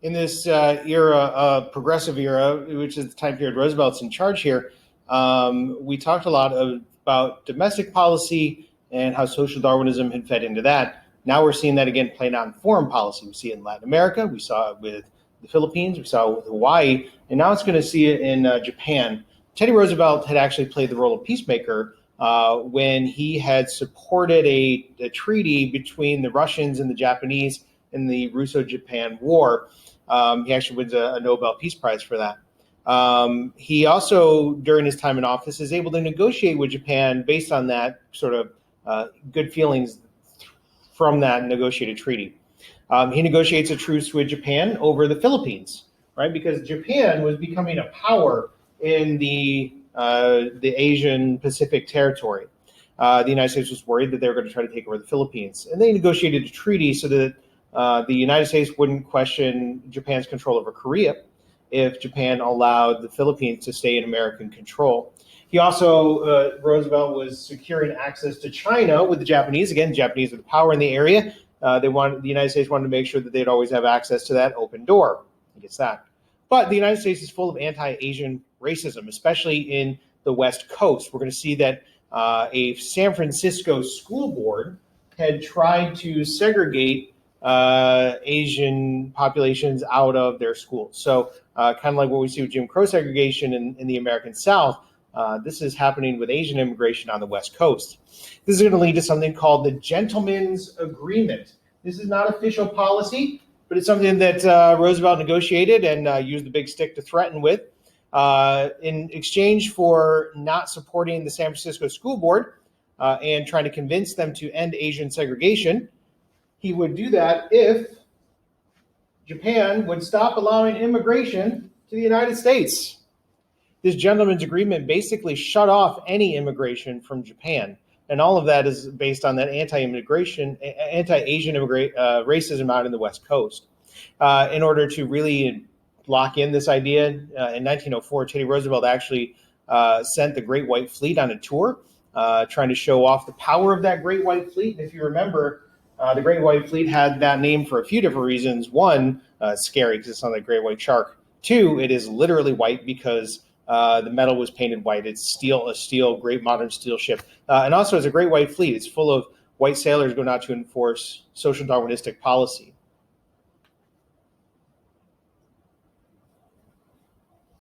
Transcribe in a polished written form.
in this era, progressive era, which is the time period Roosevelt's in charge here, we talked a lot about domestic policy and how social Darwinism had fed into that. Now we're seeing that again playing out in foreign policy. We see it in Latin America. We saw it with the Philippines. We saw it with Hawaii. And now it's going to see it in Japan. Teddy Roosevelt had actually played the role of peacemaker when he had supported a treaty between the Russians and the Japanese in the Russo-Japan War. He actually wins a Nobel Peace Prize for that. He also, during his time in office, is able to negotiate with Japan based on that sort of good feelings from that negotiated treaty. He negotiates a truce with Japan over the Philippines, right? Because Japan was becoming a power in the Asian Pacific territory. The United States was worried that they were going to try to take over the Philippines, and they negotiated a treaty so that the United States wouldn't question Japan's control over Korea if Japan allowed the Philippines to stay in American control. He also, Roosevelt was securing access to China with the Japanese. Again, the Japanese were the power in the area. The United States wanted to make sure that they'd always have access to that open door. He gets that. But the United States is full of anti-Asian racism, especially in the West Coast. We're going to see that a San Francisco school board had tried to segregate Asian populations out of their schools. So kind of like what we see with Jim Crow segregation in the American South, this is happening with Asian immigration on the West Coast. This is going to lead to something called the Gentleman's Agreement. This is not official policy, but it's something that Roosevelt negotiated and used the big stick to threaten with. In exchange for not supporting the San Francisco School Board and trying to convince them to end Asian segregation, he would do that if Japan would stop allowing immigration to the United States. This gentleman's agreement basically shut off any immigration from Japan. And all of that is based on that anti-Asian racism out in the West Coast. In order to really lock in this idea, in 1904, Teddy Roosevelt actually sent the Great White Fleet on a tour, trying to show off the power of that Great White Fleet. And if you remember, the Great White Fleet had that name for a few different reasons. One, scary because it's on the Great White Shark. Two, it is literally white because the metal was painted white. It's a great modern steel ship. And also, as a Great White Fleet, it's full of white sailors going out to enforce social Darwinistic policy.